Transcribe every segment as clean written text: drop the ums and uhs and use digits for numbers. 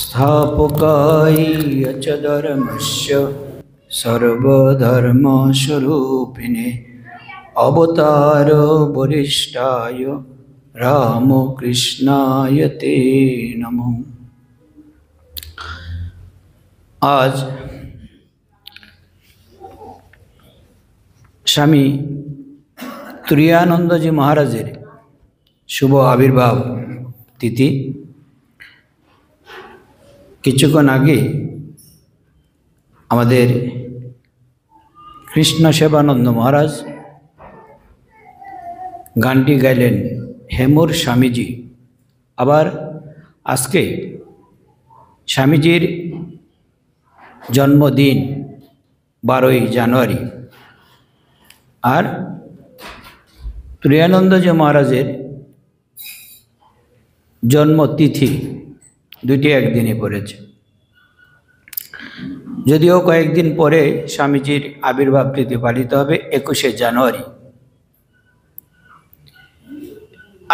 स्थापकाय च धर्मस्य सर्वधर्मस्वरूपिणे अवतार वरिष्ठाय रामकृष्णाय ते नमः। आज स्वामी तुरायानंद जी महाराजेर शुभ आविर्भाव तिथि। কিছুক্ষণ আগে আমাদের কৃষ্ণ সেবানন্দ মহারাজ গানটি গাইলেন হেমুর স্বামীজি। আবার আজকে স্বামীজির জন্মদিন 12ই জানুয়ারি, আর তুরায়ানন্দজি মহারাজের জন্মতিথি দুটি একদিনে পড়েছে। যদিও কয়েকদিন পরে স্বামীজির আবির্ভাব তিথি পালিত হবে 21শে জানুয়ারি।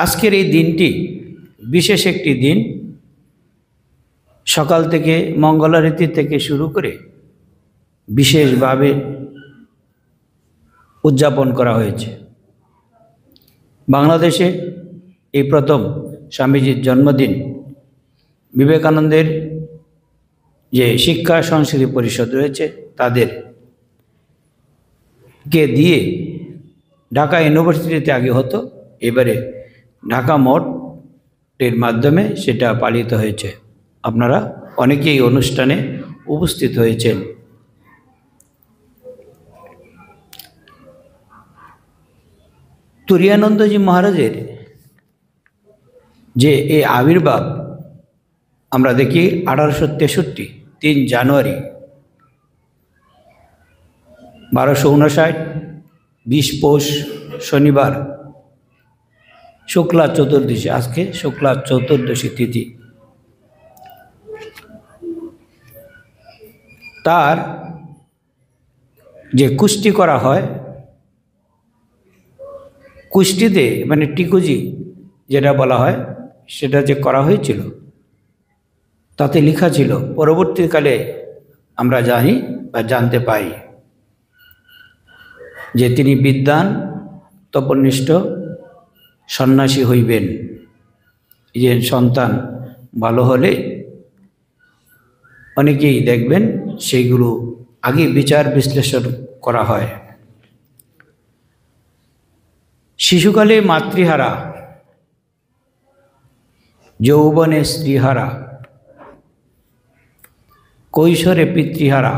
আজকের এই দিনটি বিশেষ একটি দিন। সকাল থেকে মঙ্গলারতি থেকে শুরু করে বিশেষভাবে উদযাপন করা হয়েছে। বাংলাদেশে এই প্রথম স্বামীজির জন্মদিন বিবেকানন্দের যে শিক্ষা সংস্কৃতি পরিষদ রয়েছে তাদেরকে দিয়ে ঢাকা ইউনিভার্সিটিতে আগে হতো, এবারে ঢাকা মঠের মাধ্যমে সেটা পালিত হয়েছে। আপনারা অনেকেই অনুষ্ঠানে উপস্থিত হয়েছেন। তুরায়ানন্দজি মহারাজের যে এই আবির্ভাব আমরা দেখি 1863 3 জানুয়ারি, 1259 20 পৌষ শনিবার শুক্লা চতুর্দশী। আজকে শুক্লা চতুর্দশী তিথি। তার যে কুষ্টি করা হয়, কুষ্টিতে মানে টিকুজি যেটা বলা হয় সেটা যে করা হয়েছিল তাতে লেখা ছিল, পরবর্তীকালে আমরা জানি বা জানতে পাই যে তিনি বিদ্বান তপনিষ্ঠ সন্ন্যাসী হইবেন। যে সন্তান ভালো হলে অনেকেই দেখবেন সেইগুলো আগে বিচার বিশ্লেষণ করা হয়। শিশুকালে মাতৃহারা, যৌবনে স্ত্রীহারা, কৈশোরে পিতৃহারা,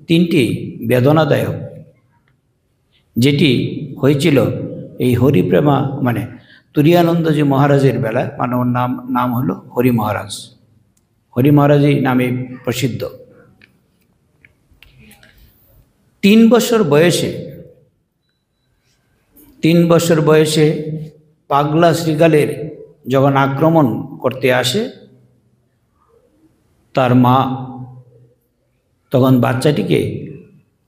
তিনটি বেদনাদায়ক। যেটি হয়েছিল এই হরিপ্রেমা মানে তুরায়ানন্দজি মহারাজের বেলায়। মানে ওর নাম হলো হরি মহারাজ। হরি মহারাজই নামে প্রসিদ্ধ। 3 বছর বয়সে পাগলা শ্রীগালের যখন আক্রমণ করতে আসে, তার মা তখন বাচ্চাটিকে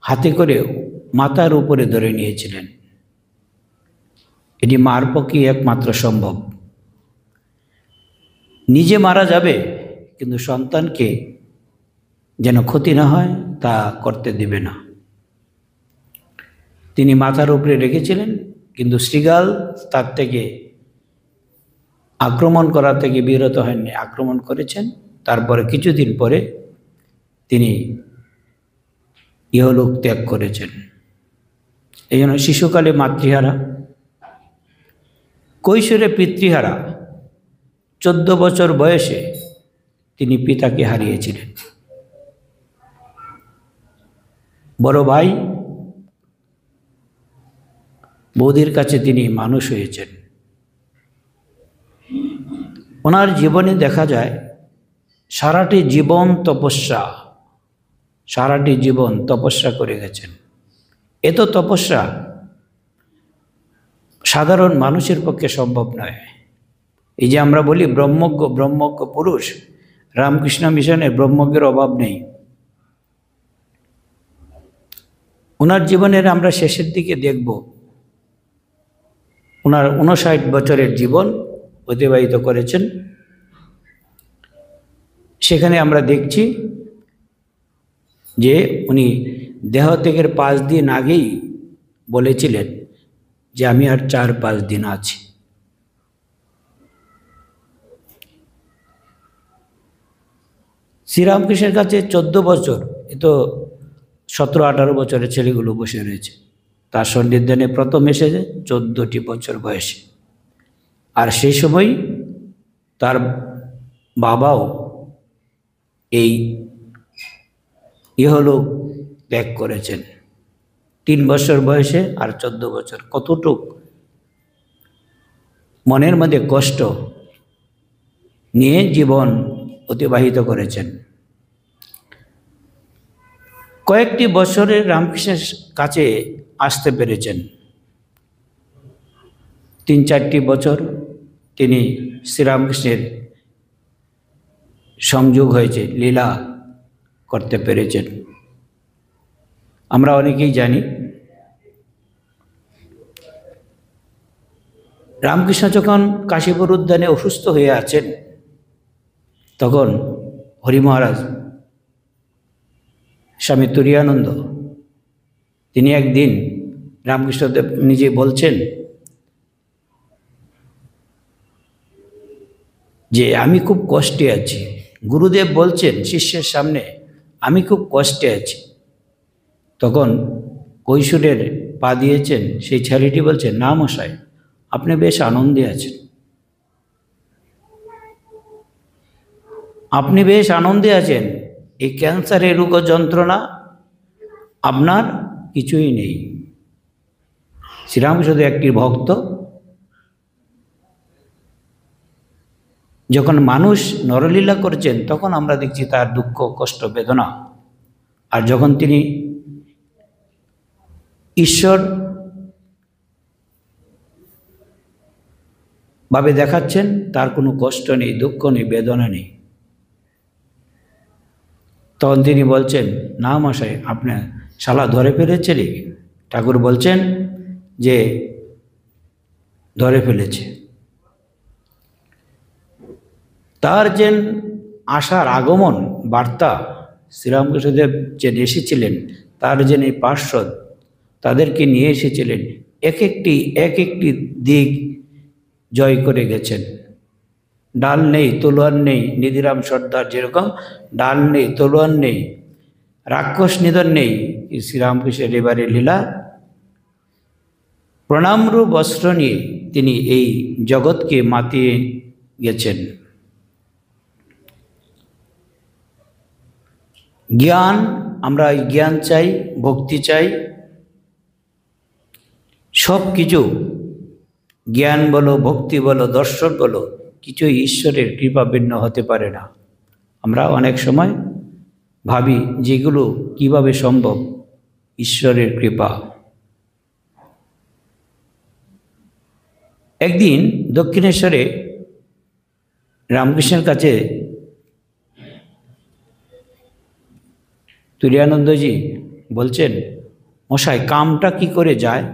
হাতে করে মাথার উপরে ধরে নিয়েছিলেন। এটি মার পক্ষে একমাত্র সম্ভব। নিজে মারা যাবে কিন্তু সন্তানকে যেন ক্ষতি না হয় তা করতে দেবে না। তিনি মাথার উপরে রেখেছিলেন, কিন্তু শ্রীগাল তার থেকে আক্রমণ করা থেকে বিরত হননি, আক্রমণ করেছেন। তারপরে কিছুদিন পরে তিনি ইহলোক ত্যাগ করেছেন। এই জন্য শিশুকালে মাতৃহারা, কৈশোরে পিতৃহারা। 14 বছর বয়সে তিনি পিতাকে হারিয়েছিলেন। বড় ভাই বৌদির কাছে তিনি মানুষ হয়েছেন। ওনার জীবনে দেখা যায় সারাটি জীবন তপস্যা করে গেছেন। এত তপস্যা সাধারণ মানুষের পক্ষে সম্ভব নয়। এই যে আমরা বলি ব্রহ্মজ্ঞ পুরুষ, রামকৃষ্ণ মিশনে ব্রহ্মজ্ঞের অভাব নেই। ওনার জীবনের আমরা শেষের দিকে দেখব ওনার 59 বছরের জীবন অতিবাহিত করেছেন। সেখানে আমরা দেখছি যে উনি দেহত্যাগের 5 দিন আগেই বলেছিলেন যে আমি আর 4-5 দিন আছি। শ্রীরামকৃষ্ণের কাছে 14 বছর, এ তো 17-18 বছরের ছেলেগুলো বসে রয়েছে। তার সন্নিধানে প্রথম এসেছে 14টি বছর বয়সে। আর সেই সময় তার বাবাও এই ইহলোক ত্যাগ করেছেন 3 বছর বয়সে। আর 14 বছর, কতটুক মনের মধ্যে কষ্ট নিয়ে জীবন অতিবাহিত করেছেন। কয়েকটি বছরে রামকৃষ্ণের কাছে আসতে পেরেছেন। 3-4টি বছর তিনি শ্রীরামকৃষ্ণের সংযোগ হয়েছে, লীলা করতে পেরেছেন। আমরা অনেকেই জানি রামকৃষ্ণ যখন কাশীপুর উদ্যানে অসুস্থ হয়ে আছেন, তখন হরি মহারাজ স্বামী তুরীয়ানন্দ তিনি একদিন, রামকৃষ্ণদেব নিজে বলছেন যে আমি খুব কষ্টে আছি। গুরুদেব বলছেন শিষ্যের সামনে আমি খুব কষ্টে আছি। তখন কৈশোরের পা দিয়েছেন সেই ছেলেটি বলছেন, না মশাই, আপনি বেশ আনন্দে আছেন, আপনি বেশ আনন্দে আছেন। এই ক্যান্সারের রোগ যন্ত্রণা আপনার কিছুই নেই। শ্রীরামকৃষ্ণ একটি ভক্ত, যখন মানুষ নরলীলা করছেন তখন আমরা দেখছি তার দুঃখ, কষ্ট, বেদনা। আর যখন তিনি ঈশ্বর ভাবে দেখাচ্ছেন, তার কোনো কষ্ট নেই, দুঃখ নেই, বেদনা নেই। তখন তিনি বলছেন, না মশাই, আপনার শালা ধরে ফেলেছে রে। ঠাকুর বলছেন যে ধরে ফেলেছে। তার যে আশার আগমন বার্তা, শ্রীরামকৃষ্ণদেব যে এসেছিলেন, তার যে এই পার্শ্বদ তাদেরকে নিয়ে এসেছিলেন, এক একটি দিক জয় করে গেছেন। ডাল নেই, তলোয়ার নেই, নিধিরাম সর্দার যেরকম ডাল নেই, তলোয়ার নেই, রাক্ষস নিধন নেই, শ্রীরামকৃষ্ণের এবারে লীলা প্রণামরূপ বস্ত্র নিয়ে তিনি এই জগৎকে মাতিয়ে গেছেন। জ্ঞান, আমরা জ্ঞান চাই, ভক্তি চাই, সব কিছু জ্ঞান বলো, ভক্তি বলো, দর্শন বলো, কিছুই ঈশ্বরের কৃপা ভিন্ন হতে পারে না। আমরা অনেক সময় ভাবি যেগুলো কিভাবে সম্ভব, ঈশ্বরের কৃপা। একদিন দক্ষিণেশ্বরে রামকৃষ্ণের কাছে তুরীয়ানন্দজি বলছেন, মশাই, কামটা কি করে যায়?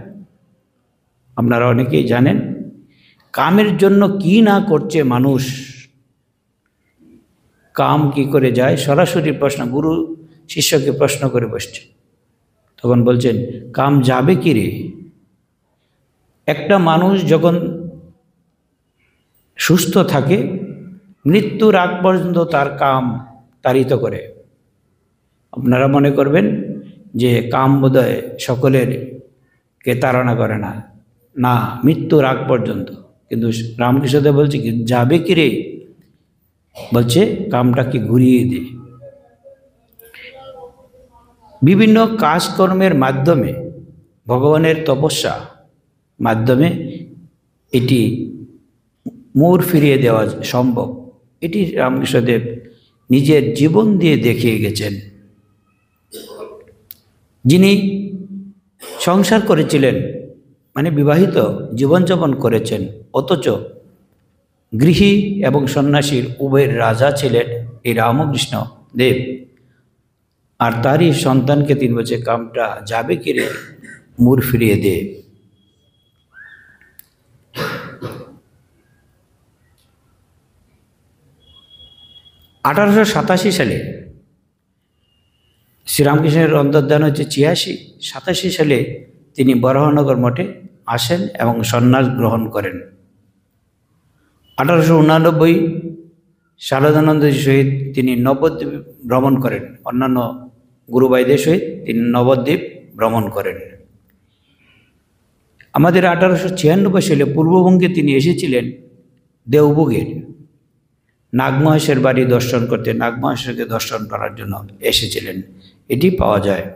আপনারা অনেকেই জানেন কামের জন্য কি না করছে মানুষ, কাম কি করে যায়? সরাসরি প্রশ্ন, গুরু শিষ্যকে প্রশ্ন করে বসছে। তখন বলছেন, কাম যাবে কি রে? একটা মানুষ যখন সুস্থ থাকে, মৃত্যুর আগ পর্যন্ত তার কাম তাড়িত করে। আপনারা মনে করবেন যে কাম বোধহয় সকলের কে তাড়না করে না, না, মৃত্যুর আগ পর্যন্ত। কিন্তু রামকৃষ্ণদেব বলছে কি যাবে কি রে? বলছে কামটাকে ঘুরিয়ে দে। বিভিন্ন কাজকর্মের মাধ্যমে, ভগবানের তপস্যা মাধ্যমে এটি মোড় ফিরিয়ে দেওয়া সম্ভব। এটি রামকৃষ্ণদেব নিজের জীবন দিয়ে দেখিয়ে গেছেন। যিনি সংসার করেছিলেন, মানে বিবাহিত জীবনযাপন করেছেন, অথচ গৃহী এবং সন্ন্যাসীর উভয়ের রাজা ছিলেন এই রামকৃষ্ণ দেব। আর তারই সন্তানকে তিনি বলছে, কামটা যাবে কি রে, মোড় ফিরিয়ে দে। 1887 সালে শ্রীরামকৃষ্ণের অন্তর্ধান হচ্ছে 87 সালে তিনি বরাহনগর মঠে আসেন এবং সন্ন্যাস গ্রহণ করেন। 1889 শারদানন্দজির সহিত তিনি নবদ্বীপ ভ্রমণ করেন। অন্যান্য গুরুভাইদের সহিত তিনি নবদ্বীপ ভ্রমণ করেন। আমাদের 1896 সালে পূর্ববঙ্গে তিনি এসেছিলেন দেওবুগের নাগমহেশের বাড়ি দর্শন করতে, নাগমহেশকে দর্শন করার জন্য এসেছিলেন, এটি পাওয়া যায়।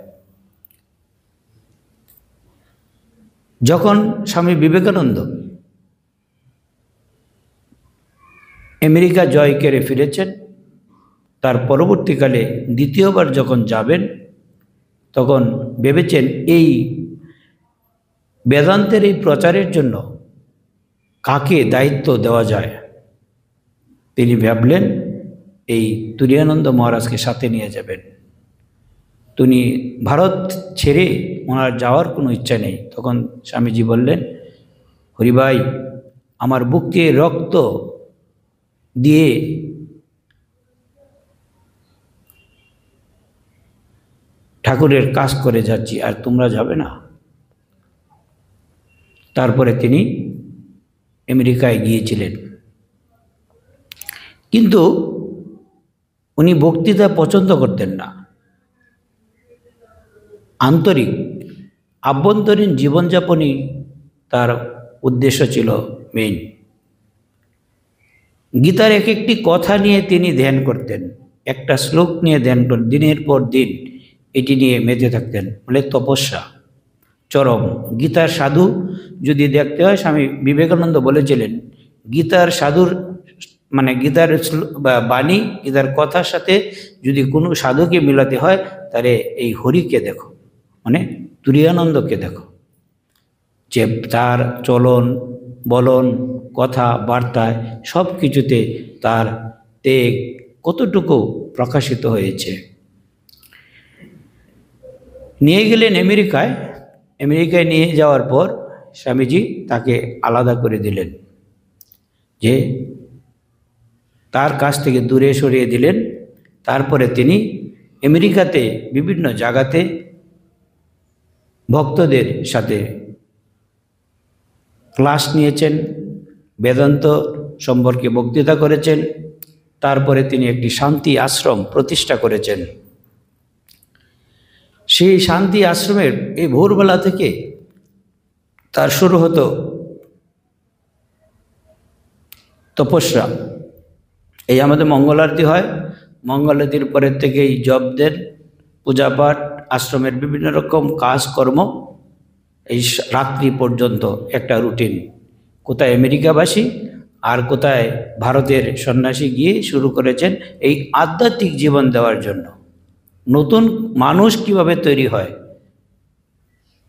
যখন স্বামী বিবেকানন্দ আমেরিকা জয় করে ফিরেছেন, তার পরবর্তীকালে দ্বিতীয়বার যখন যাবেন, তখন ভেবেছেন এই বেদান্তের এই প্রচারের জন্য কাকে দায়িত্ব দেওয়া যায়। তিনি ভাবলেন এই তুরীয়ানন্দ মহারাজকে সাথে নিয়ে যাবেন। তিনি ভারত ছেড়ে ওনার যাওয়ার কোনো ইচ্ছা নেই। তখন স্বামীজি বললেন, হরিভাই, আমার বুকে রক্ত দিয়ে ঠাকুরের কাজ করে যাচ্ছি, আর তোমরা যাবে না? তারপরে তিনি আমেরিকায় গিয়েছিলেন। কিন্তু উনি বক্তৃতা পছন্দ করতেন না। আন্তরিক আভ্যন্তরীণ জীবনযাপনই তার উদ্দেশ্য ছিল মেইন। গীতার এক একটি কথা নিয়ে তিনি ধ্যান করতেন, একটা শ্লোক নিয়ে ধ্যান করতেন, দিনের পর দিন এটি নিয়ে মেতে থাকতেন। বলে তপস্যা চরম। গীতার সাধু যদি দেখতে হয়, স্বামী বিবেকানন্দ বলেছিলেন, গীতার সাধুর মানে গীতার বাণী, গীতার কথার সাথে যদি কোনো সাধুকে মিলাতে হয়, তাহলে এই হরিকে দেখো, মানে তুরীয়ানন্দকে দেখো, যে তার চলন বলন কথা বার্তায় সব কিছুতে তার তেগ কতটুকু প্রকাশিত হয়েছে। নিয়ে গেলেন আমেরিকায়। আমেরিকায় নিয়ে যাওয়ার পর স্বামীজি তাকে আলাদা করে দিলেন, যে তার কাছ থেকে দূরে সরিয়ে দিলেন। তারপরে তিনি আমেরিকাতে বিভিন্ন জায়গাতে ভক্তদের সাথে ক্লাস নিয়েছেন, বেদান্ত সম্পর্কে বক্তৃতা করেছেন। তারপরে তিনি একটি শান্তি আশ্রম প্রতিষ্ঠা করেছেন। সেই শান্তি আশ্রমের এই ভোরবেলা থেকে তার শুরু হতো তপস্যা। এই আমাদের মঙ্গল আরতি হয়, মঙ্গল আরতির পরের থেকেই জপদের পূজাপাঠ, আশ্রমের বিভিন্ন রকম কাজকর্ম, এই রাত্রি পর্যন্ত একটা রুটিন। কোথায় আমেরিকাবাসী আর কোথায় ভারতের সন্ন্যাসী গিয়ে শুরু করেছেন এই আধ্যাত্মিক জীবন দেওয়ার জন্য। নতুন মানুষ কিভাবে তৈরি হয়,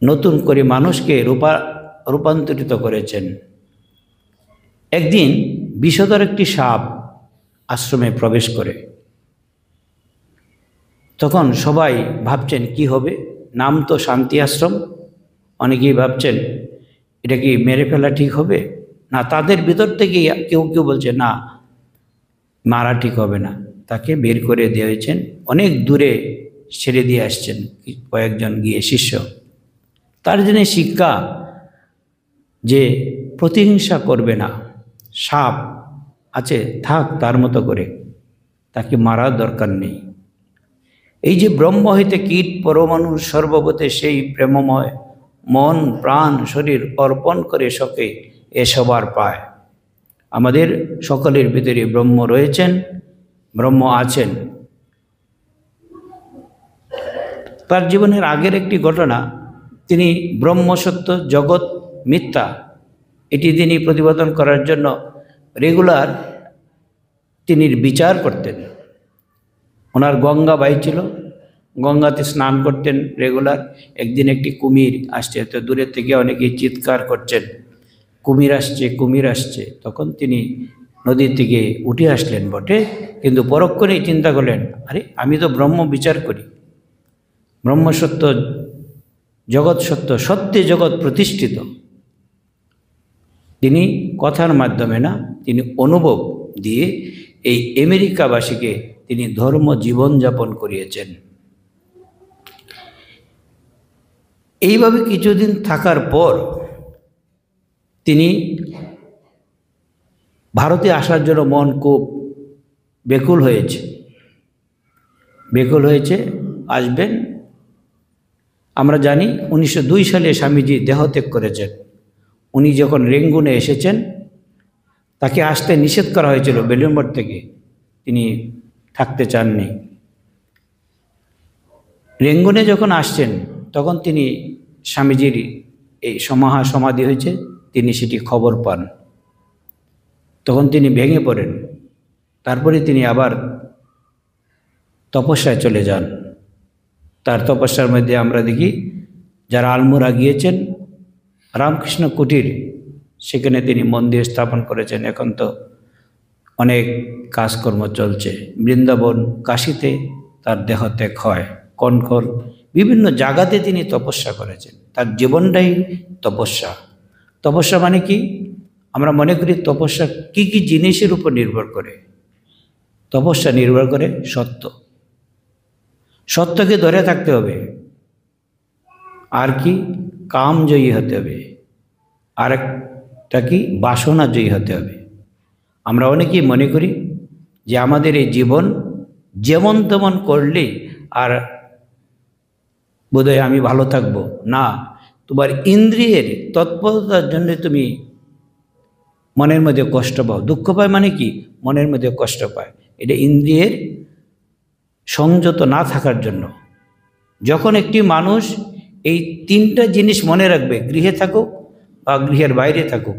নতুন করে মানুষকে রূপান্তরিত করেছেন। একদিন বিষধর একটি সাপ আশ্রমে প্রবেশ করে। তখন সবাই ভাবছেন কি হবে, নাম তো শান্তি আশ্রম, অনেকেই ভাবছেন এটা কি মেরে ফেলা ঠিক হবে না। তাদের ভিতর থেকে কেউ কেউ বলছে না, মারা ঠিক হবে না, তাকে বের করে দিয়েছেন, অনেক দূরে ছেড়ে দিয়ে আসছেন কয়েকজন গিয়ে শিষ্য। তার জন্য শিক্ষা যে প্রতিহিংসা করবে না, সাপ আছে থাক তার মতো করে, তাকে মারার দরকার নেই। এই যে ব্রহ্ম হইতে কীট পরমাণু সর্বভূতে সেই প্রেমময় মন প্রাণ শরীর অর্পণ করে সকে এ সবার পায়। আমাদের সকলের ভিতরে ব্রহ্ম রয়েছেন, ব্রহ্ম আছেন। তার জীবনের আগের একটি ঘটনা, তিনি ব্রহ্মসত্য জগৎ মিথ্যা এটি তিনি প্রতিপাদন করার জন্য রেগুলার তিনি বিচার করতেন। ওনার গঙ্গা বাই ছিল, গঙ্গাতে স্নান করতেন রেগুলার। একদিন একটি কুমির আসছে, তো দূরের থেকে অনেকেই চিৎকার করছেন, কুমির আসছে কুমির আসছে। তখন তিনি নদীর থেকে উঠে আসলেন বটে, কিন্তু পরক্ষণেই চিন্তা করলেন, আরে আমি তো ব্রহ্ম বিচার করি, ব্রহ্মসত্য জগৎ সত্য, সত্যে জগৎ প্রতিষ্ঠিত। তিনি কথার মাধ্যমে না, তিনি অনুভব দিয়ে এই আমেরিকাবাসীকে তিনি ধর্ম জীবনযাপন করিয়েছেন। এইভাবে কিছুদিন থাকার পর তিনি ভারতে আসার জন্য মন খুব ব্যাকুল হয়েছে, আসবেন। আমরা জানি 1902 সালে স্বামীজি দেহত্যাগ করেছেন। উনি যখন রেঙ্গুনে এসেছেন, তাকে আসতে নিষেধ করা হয়েছিল বেলুড়মঠ থেকে, তিনি থাকতে চাননি। রেঙ্গুনে যখন আসছেন তখন তিনি স্বামীজির এই সমাধি হয়েছে, তিনি সেটি খবর পান। তখন তিনি ভেঙে পড়েন। তারপরে তিনি আবার তপস্যায় চলে যান। তার তপস্যার মধ্যে আমরা দেখি যারা আলমোড়া গিয়েছেন, রামকৃষ্ণ কুটির, সেখানে তিনি মন্দির স্থাপন করেছেন। এখন তো অনেক কাজকর্ম চলছে। বৃন্দাবন, কাশীতে তার দেহত্যাগ হয়। কনকর বিভিন্ন জায়গাতে তিনি তপস্যা করেছেন। তার জীবনটাই তপস্যা। তপস্যা মানে কি? আমরা মনে করি তপস্যা কি কি জিনিসের উপর নির্ভর করে? তপস্যা নির্ভর করে সত্যকে ধরে থাকতে হবে। আর কি? কাম জয়ী হতে হবে। আর একটা কি? বাসনা জয়ী হতে হবে। আমরা অনেকেই মনে করি যে আমাদের এই জীবন যেমন তেমন করলেই আর বোধহয় আমি ভালো থাকব। না, তোমার ইন্দ্রিয়ের তৎপরতার জন্য তুমি মনের মধ্যে কষ্ট পাও। দুঃখ পায় মানে কি? মনের মধ্যে কষ্ট পায়। এটা ইন্দ্রিয়ের সংযত না থাকার জন্য। যখন একটি মানুষ এই তিনটা জিনিস মনে রাখবে, গৃহে থাকুক বা গৃহের বাইরে থাকুক,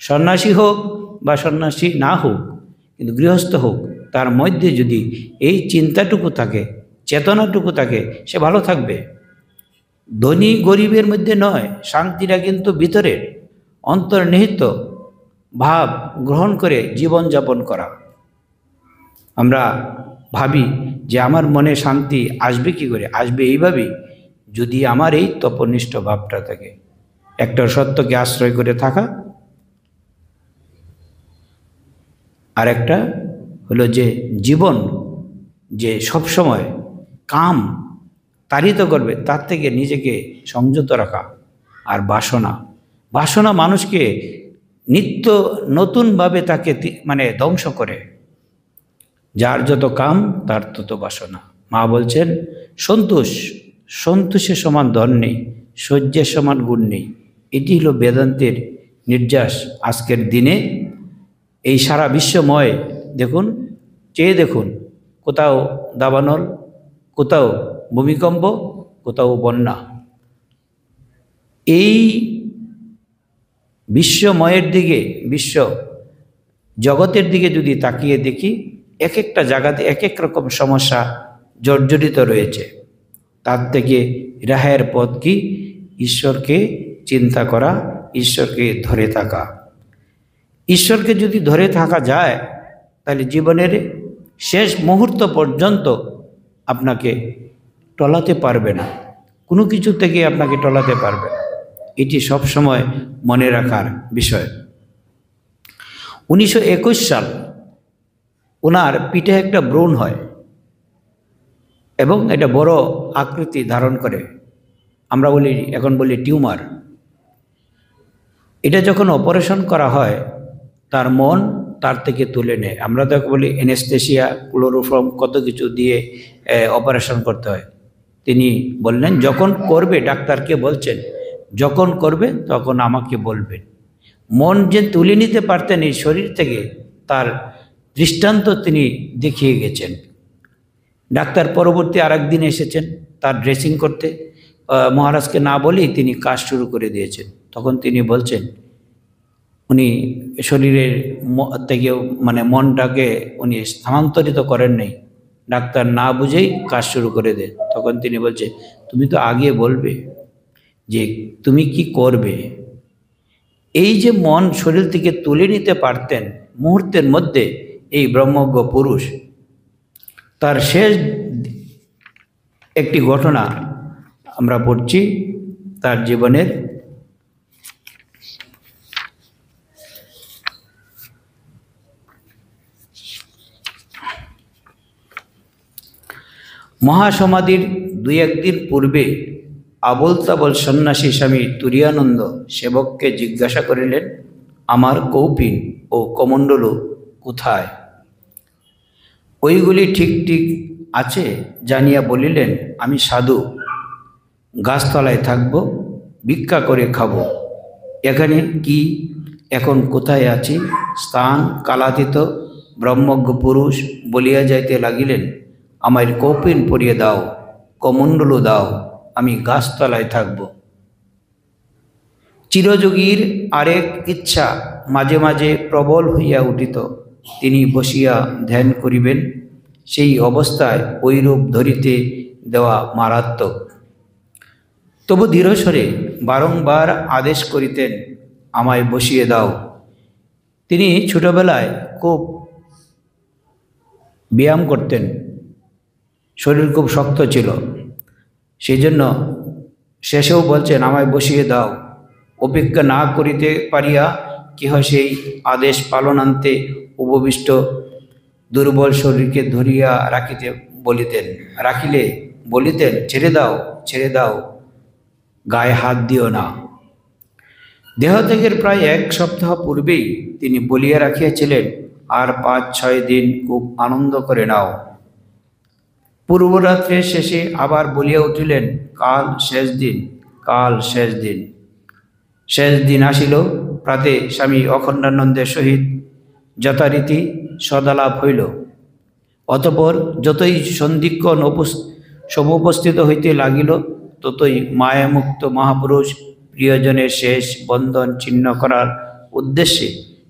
সন্ন্যাসী হোক বা সন্ন্যাসী না হোক, কিন্তু গৃহস্থ হোক, তার মধ্যে যদি এই চিন্তাটুকু থাকে, চেতনাটুকু থাকে, সে ভালো থাকবে। ধনী গরিবের মধ্যে নয়, শান্তিটা কিন্তু ভিতরের অন্তর্নিহিত ভাব গ্রহণ করে জীবনযাপন করা। আমরা ভাবি যে আমার মনে শান্তি আসবে কি করে? আসবে এইভাবেই, যদি আমার এই তপনিষ্ঠ ভাবটা থাকে, একটা সত্যকে আশ্রয় করে থাকা, আর একটা হলো যে জীবন যে সবসময় কাম তাড়িত করবে, তার থেকে নিজেকে সংযত রাখা। আর বাসনা মানুষকে নিত্য নতুনভাবে তাকে ধ্বংস করে। যার যত কাম তার তত বাসনা। মা বলছেন সন্তোষের সমান ধন নেই, সহ্যের সমান গুণ নেই। এটি হলো বেদান্তের নির্যাস। আজকের দিনে এই সারা বিশ্বময় দেখুন, চেয়ে দেখুন, কোথাও দাবানল, কোথাও ভূমিকম্প, কোথাও বন্যা। এই বিশ্বময়ের দিকে, বিশ্ব জগতের দিকে যদি তাকিয়ে দেখি, এক একটা জায়গাতে এক এক রকম সমস্যা জর্জরিত রয়েছে। তার থেকে রেহাইয়ের পথ কি? ঈশ্বরকে চিন্তা করা, ঈশ্বরকে ধরে থাকা। ঈশ্বরকে যদি ধরে থাকা যায়, তাহলে জীবনের শেষ মুহূর্ত পর্যন্ত আপনাকে টলাতে পারবে না, কোনো কিছু থেকে আপনাকে টলাতে পারবে না। এটি সবসময় মনে রাখার বিষয়। 1921 সাল ওনার পিঠে একটা ব্রণ হয় এবং এটা বড় আকৃতি ধারণ করে। আমরা এখন বলি টিউমার। এটা যখন অপারেশন করা হয়, তার মন তার থেকে তুলে নেয়। আমরা তো বলি অ্যানেস্থেসিয়া, ক্লোরোফর্ম, কত কিছু দিয়ে অপারেশন করতে হয়। তিনি বললেন যখন করবে, ডাক্তারকে বলছেন যখন করবে তখন আমাকে বলবেন। মন যে তুলে নিতে পারতেন এই শরীর থেকে, তার দৃষ্টান্ত তিনি দেখিয়ে গেছেন। ডাক্তার পরবর্তী আরেকদিন এসেছেন তার ড্রেসিং করতে, মহারাজকে না বলেই তিনি কাজ শুরু করে দিয়েছেন। তখন তিনি বলছেন উনি শরীরের থেকে মনটাকে উনি স্থানান্তরিত করেন নাই, ডাক্তার না বুঝেই কাজ শুরু করে দেন। তখন তিনি বলছে তুমি তো আগে বলবে যে তুমি কি করবে। এই যে মন শরীর থেকে তুলে নিতে পারতেন মুহূর্তের মধ্যে এই ব্রহ্মজ্ঞ পুরুষ, তার শেষ একটি ঘটনা আমরা পড়ছি তার জীবনের। মহাসমাধির দুই একদিন পূর্বে আবল তাবল সন্ন্যাসী স্বামী তুরীয়ানন্দ সেবককে জিজ্ঞাসা করিলেন, আমার কৌপিন ও কমণ্ডলু কোথায়? ওইগুলি ঠিক ঠিক আছে জানিয়া বলিলেন, আমি সাধু, গাছতলায় থাকব, ভিক্ষা করে খাব। এখানে কি, এখন কোথায় আছি? স্থান কালাতীত ব্রহ্মজ্ঞ পুরুষ বলিয়া যাইতে লাগিলেন, আমার কৌপিন পরিয়ে দাও, কমণ্ডলু দাও, আমি গাছতলায় থাকব। চিরযোগীর আরেক ইচ্ছা মাঝে মাঝে প্রবল হইয়া উঠিত, তিনি বসিয়া ধ্যান করিবেন। সেই অবস্থায় ঐরূপ ধরিতে দেওয়া মারাত্মক। তবু দৃঢ়স্বরে বারংবার আদেশ করিতেন, আমায় বসিয়ে দাও। তিনি ছোটবেলায় খুব ব্যায়াম করতেন, শরীর খুব শক্ত ছিল, সেই জন্য শেষেও বলছেন, আমায় বসিয়ে দাও। অপেক্ষা না করিতে পারিয়া কেহ সেই আদেশ পালনান্তে উপবিষ্ট দুর্বল শরীরকে ধরিয়া রাখিলে বলিতেন, ছেড়ে দাও, ছেড়ে দাও, গায়ে হাত দিও না। দেহত্যাগের প্রায় 1 সপ্তাহ পূর্বেই তিনি বলিয়া রাখিয়াছিলেন, আর 5-6 দিন খুব আনন্দ করে নাও। পূর্বরাত্রের শেষে আবার বলিয়া উঠিলেন, কাল শেষ দিন, কাল শেষ দিন। শেষ দিন আসিল। প্রাতে স্বামী অখণ্ডানন্দের সহিত যথারীতি সদালাপ হইল। অতঃপর যতই সন্ধিক্ষণ সমুপস্থিত হইতে লাগিল, ততই মায়ামুক্ত মহাপুরুষ প্রিয়জনের শেষ বন্ধন ছিন্ন করার উদ্দেশ্যে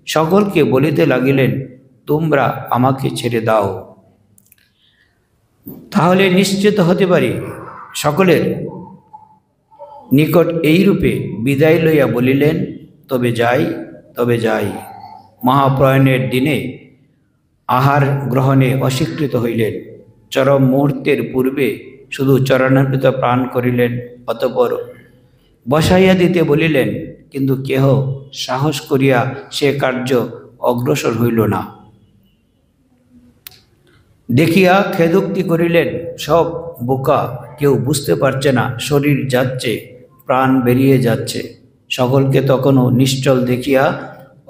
সকলকে বলিতে লাগিলেন, তোমরা আমাকে ছেড়ে দাও, তাহলে নিশ্চিত হতে পারি। সকলের নিকট এইরূপে বিদায় লইয়া বলিলেন, তবে যাই, তবে যাই। মহাপ্রয়াণের দিনে আহার গ্রহণে অস্বীকৃত হইলেন। চরম মুহূর্তের পূর্বে শুধু চরণামৃত পান করিলেন, অতঃপর বসাইয়া দিতে বলিলেন, কিন্তু কেহ সাহস করিয়া সে কার্য অগ্রসর হইল না। দেখিয়া খেদোক্তি করিলেন, সব বোকা, কেউ বুঝতে পারছে না, শরীর যাচ্ছে, প্রাণ বেরিয়ে যাচ্ছে। সকলকে তখনও নিশ্চল দেখিয়া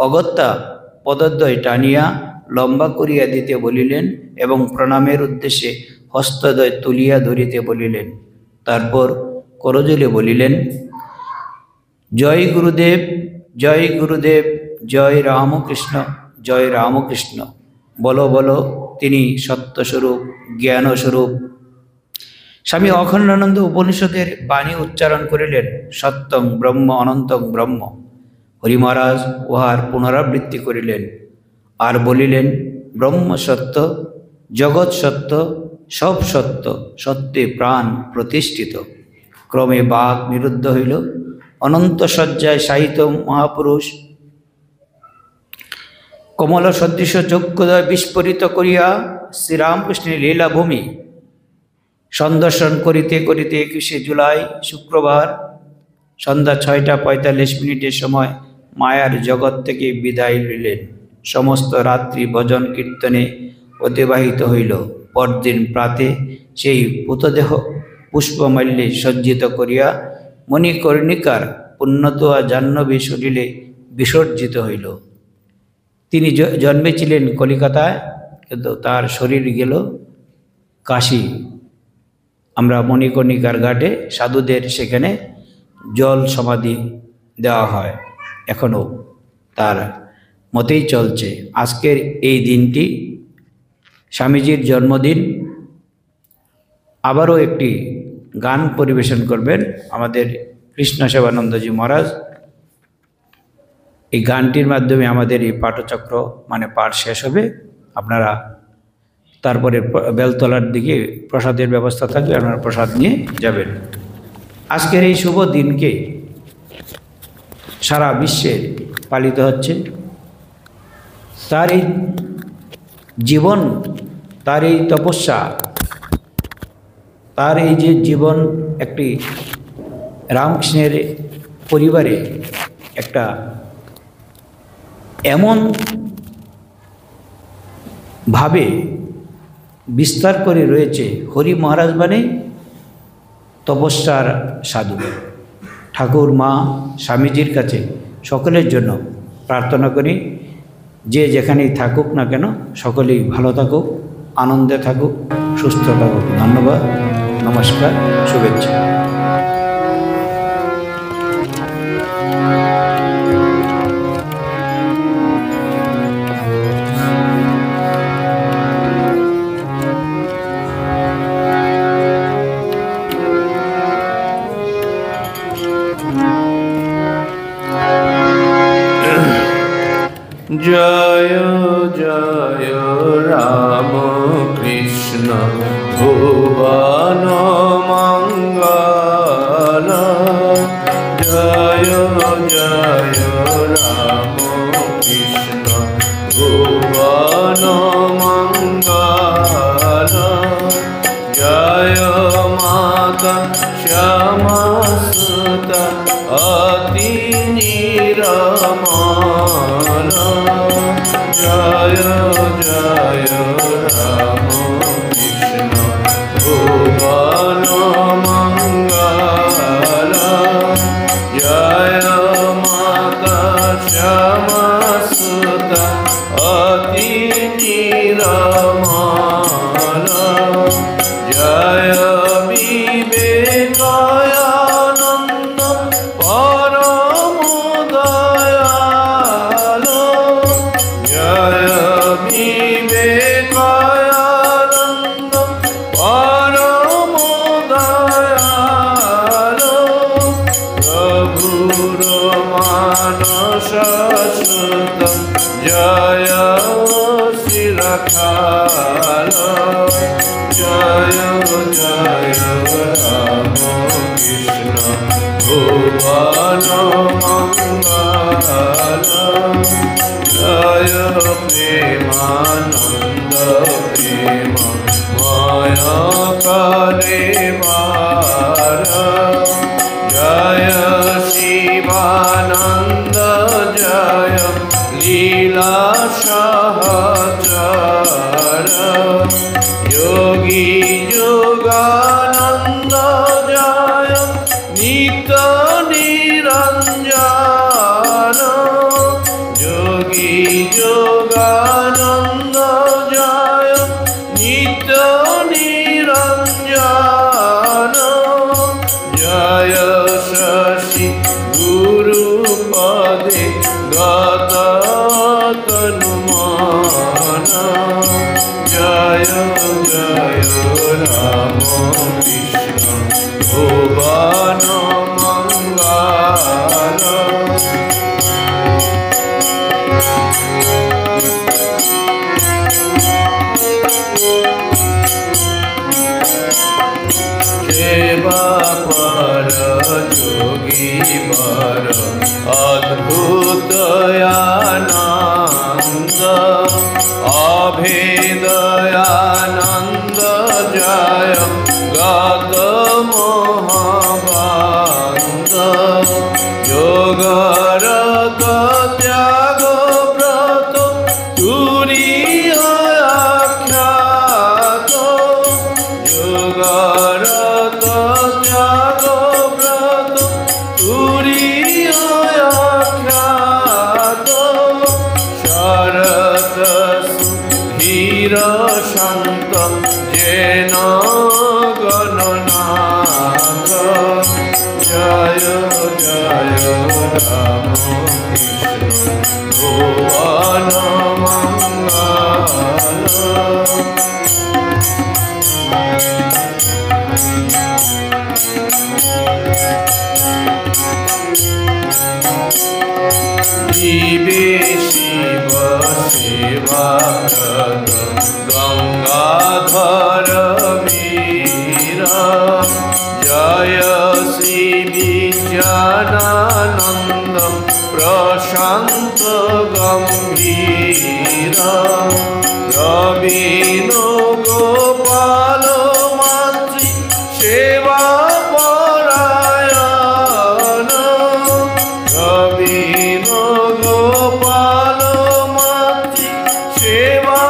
অগত্যা পদদ্বয় টানিয়া লম্বা করিয়া দিতে বলিলেন এবং প্রণামের উদ্দেশ্যে হস্তদ্বয় তুলিয়া ধরিতে বলিলেন। তারপর করজোড়ে বলিলেন, জয় গুরুদেব, জয় গুরুদেব, জয় রামকৃষ্ণ, জয় রামকৃষ্ণ। বলো বলো, তিনি সত্যস্বরূপ, জ্ঞানস্বরূপ। স্বামী অখণ্ডানন্দ উপনিষদের বাণী উচ্চারণ করিলেন, সত্যং ব্রহ্ম অনন্তং ব্রহ্ম। হরি মহারাজ উহার পুনরাবৃত্তি করিলেন আর বলিলেন, ব্রহ্ম সত্য, জগৎ সত্য, সব সত্য, সত্যে প্রাণ প্রতিষ্ঠিত। ক্রমে বাক নিরুদ্ধ হইল। অনন্ত শয্যায় শায়িত মহাপুরুষ কমল সদৃশ চক্ষুদ্বয় বিস্ফোরিত করিয়া শ্রীরামকৃষ্ণের লীলাভূমি সন্দর্শন করিতে করিতে 21শে জুলাই শুক্রবার সন্ধ্যা 6:45 সময় মায়ার জগৎ থেকে বিদায় লইলেন। সমস্ত রাত্রি ভজন কীর্তনে অতিবাহিত হইল। পরদিন প্রাতে সেই পুতদেহ পুষ্পমাল্যে সজ্জিত করিয়া মণিকর্ণিকার পুণ্যতোয়া জাহ্নবী শরীরে বিসর্জিত হইল। তিনি জন্মেছিলেন কলিকাতায়, কিন্তু তার শরীর গেল কাশী। আমরা মণিকর্ণিকার ঘাটে সাধুদের সেখানে জল সমাধি দেওয়া হয়, এখনও তার মতেই চলছে। আজকের এই দিনটি স্বামীজির জন্মদিন। আবারও একটি গান পরিবেশন করবেন আমাদের কৃষ্ণ সেবানন্দজি মহারাজ। এই গানটির মাধ্যমে আমাদের এই পাঠচক্র মানে পাঠ শেষ হবে। আপনারা তারপরে বেলতলার দিকে প্রসাদের ব্যবস্থা থাকবে, আপনারা প্রসাদ নিয়ে যাবেন। আজকের এই শুভ দিনকে সারা বিশ্বে পালিত হচ্ছে। তার এই জীবন, তার এই তপস্যা, তার এই যে জীবন একটি রামকৃষ্ণের পরিবারে একটা এমন ভাবে বিস্তার করে রয়েছে হরি মহারাজ মানে তপস্যার সাধু। ঠাকুর মা স্বামীজির কাছে সকলের জন্য প্রার্থনা করি, যে যেখানেই থাকুক না কেন সকলেই ভালো থাকুক, আনন্দে থাকুক, সুস্থ থাকুক। ধন্যবাদ, নমস্কার, শুভেচ্ছা। जय जय राम कृष्ण भुवन मंगल। जय जय राम कृष्ण भुवन मंगल। जय माता श्यामा सुता अति निरमल। जय जय राम कृष्ण भुवन मंगल। जय माता श्यामा सुता अति निरमल। जय विवेकानंद परम दयालो। जय विवेकानंद परम दयालो। प्रभुर मानस सुत जय शिरखाल। जय जय राम कृष्ण भुवन मंगल। जय प्रेमानंद प्रेम मय कलेवार। जय शिवानंद जय लीला सहचर। योगी योगानंद जय नित्य निरंजन। योगी योगानंद जय नित्य निरंजन। जय शशि गुरुपदे गत तनुमान। जय जय राम कृष्ण भुवन मंगल। सेवा पर जोगी बर अद्भुत आनंद। अभेद आनंद जय गत मोहबंद। योगरत त्याग व्रत तुरीय आख्यात। योगरत त्याग व्रत तुरीय आख्यात। शरत धीर शांत जेन गणनाथ। जय जय राम कृष्ण भुवन मंगल। जीवे शिव सेवाव्रत गंगाधर वीर। जय श्री विज्ञानानंद प्रशांत गंभीर। प्रवीण गोपाल मातृ सेवा परायण। प्रवीण गोपाल मातृ सेवा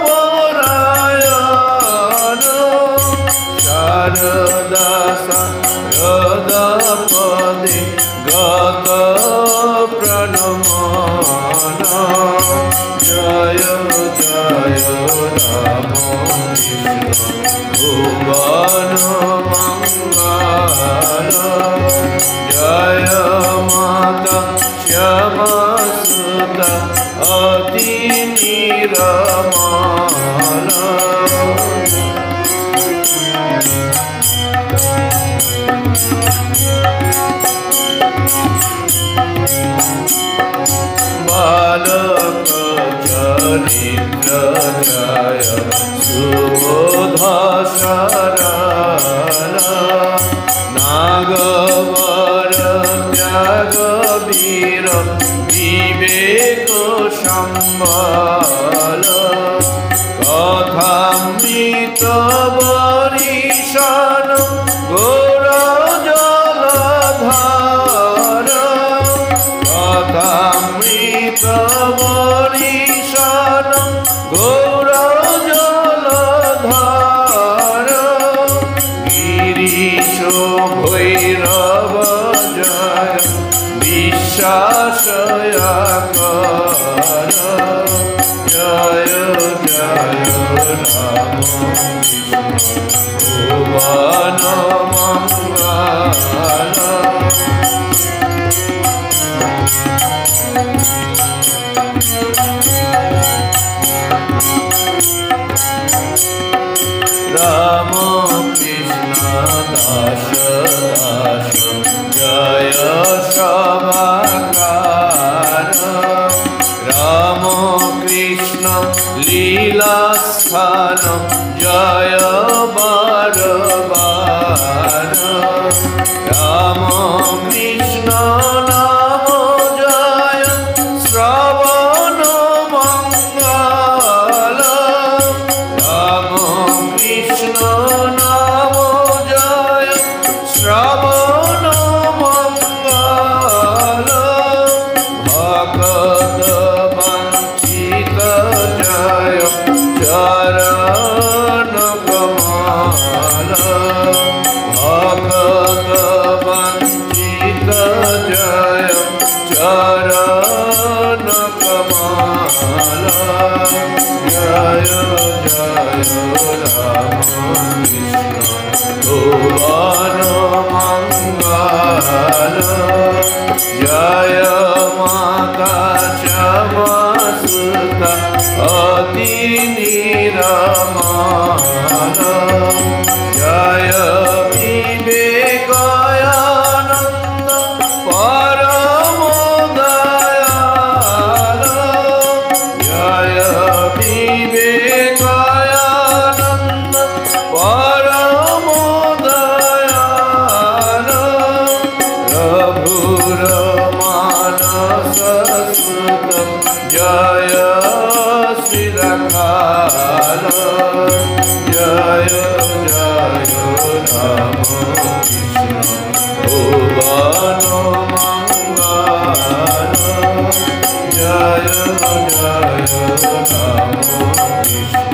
परायण। রাম কৃষ্ণ ভুবন মঙ্গল জয় মাতা শ্যামা সুতা অতি নিরমল বালক চরিত্র জয় সুবোধ সরল নাগবর ত্যাগ বীর বিবেক সম্বল কথামৃত বরিশন গৌর জলধার কথামৃত বরিশন গৌর জলধার গিরিশ ভৈরব জয় বিশ্বাসয়াকর জয় জয় রাম কৃষ্ণ ভুবন মঙ্গল রাম কৃষ্ণ দাস দাস জয় সমাকার রাম কৃষ্ণ লীলা স্থান জয় বার বার রাম কৃষ্ণ নাম জয় শ্রবণ মঙ্গল রাম কৃষ্ণ নাম জয় শ্রবণ মঙ্গল ভগত বঞ্চিত জয় চরণ কমল ভগত বঞ্চিত জয় চরণ কমল জয় জয় রাম কৃষ্ণ ভুবন মঙ্গল জয় মাতা শ্যামা সুতা অতি নিরমল জয় বিবেকানন্দ পরম দয়াল জয় বিবেকানন্দ পরম দয়াল প্রভুর মানস সুত জয় শ্রী রাখাল জয় জয় রাম কৃষ্ণ ভুবন মঙ্গল জয় জয় রাম কৃষ্ণ